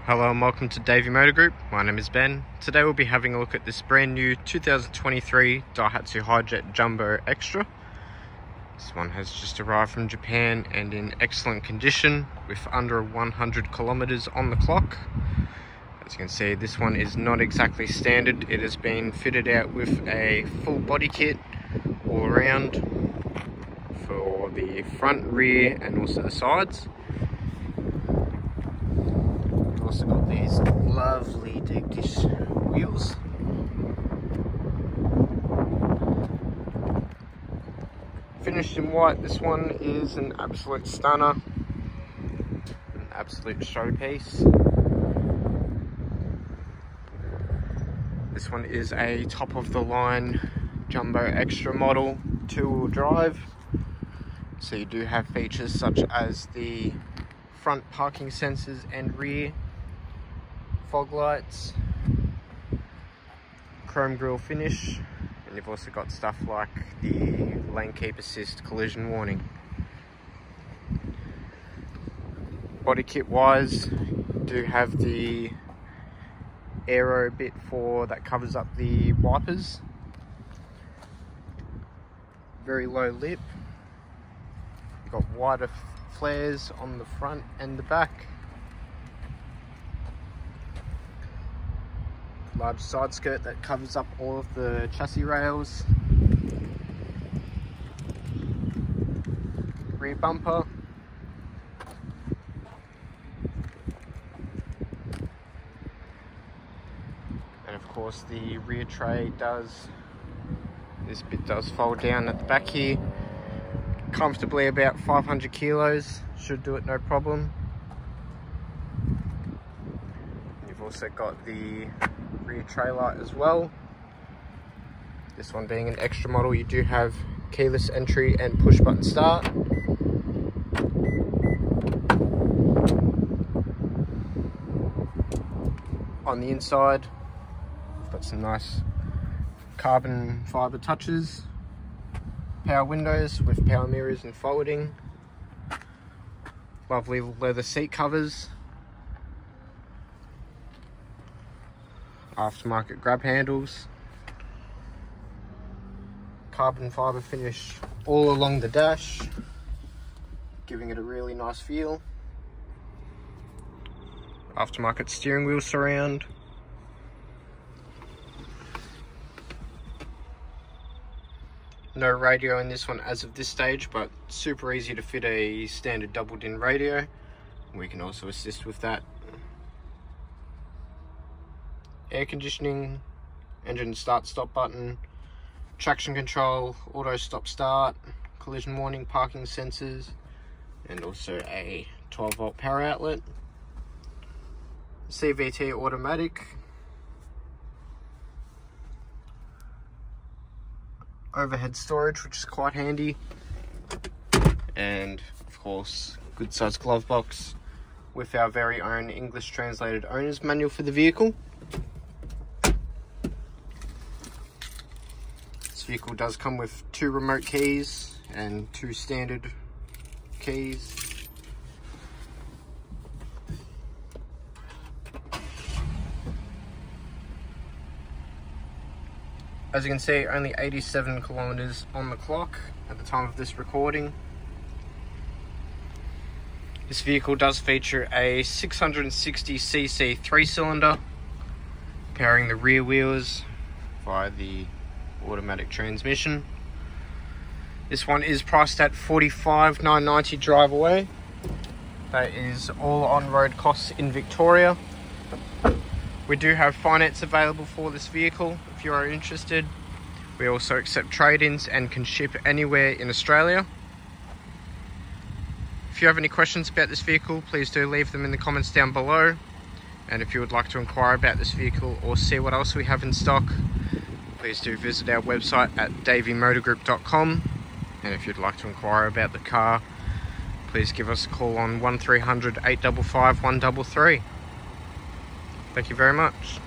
Hello and welcome to Davey Motor Group. My name is Ben. Today we'll be having a look at this brand new 2023 Daihatsu Hijet Jumbo Extra. This one has just arrived from Japan and in excellent condition with under 100 kilometers on the clock. As you can see, this one is not exactly standard. It has been fitted out with a full body kit all around for the front, rear and also the sides. Also got these lovely deck dish wheels. Finished in white, this one is an absolute stunner, an absolute showpiece. This one is a top of the line Jumbo Extra model, 2-wheel drive. So you do have features such as the front parking sensors and rear fog lights, chrome grille finish, and you've also got stuff like the lane keep assist collision warning. Body kit wise, do have the aero bit that covers up the wipers, very low lip, you've got wider flares on the front and the back, large side skirt that covers up all of the chassis rails, rear bumper, and of course the rear tray this bit does fold down at the back here, comfortably about 500 kilos, should do it no problem. You've also got the rear tray light as well. This one being an extra model, you do have keyless entry and push button start. On the inside, we've got some nice carbon fiber touches, power windows with power mirrors and folding, lovely leather seat covers, aftermarket grab handles, carbon fiber finish all along the dash, giving it a really nice feel, aftermarket steering wheel surround, no radio in this one as of this stage, but super easy to fit a standard double din radio. We can also assist with that. Air conditioning, engine start stop button, traction control, auto stop start, collision warning, parking sensors, and also a 12-volt power outlet. CVT automatic. Overhead storage, which is quite handy, and of course good sized glove box with our very own English translated owner's manual for the vehicle. This vehicle does come with 2 remote keys and 2 standard keys. As you can see, only 87 kilometers on the clock at the time of this recording. This vehicle does feature a 660cc 3-cylinder, powering the rear wheels via the automatic transmission. This one is priced at $45,990 drive away. That is all on-road costs in Victoria. We do have finance available for this vehicle if you are interested. We also accept trade-ins and can ship anywhere in Australia. If you have any questions about this vehicle, please do leave them in the comments down below. And if you would like to inquire about this vehicle or see what else we have in stock, please do visit our website at daveymotorgroup.com. And if you'd like to inquire about the car, please give us a call on 1300 855 133. Thank you very much.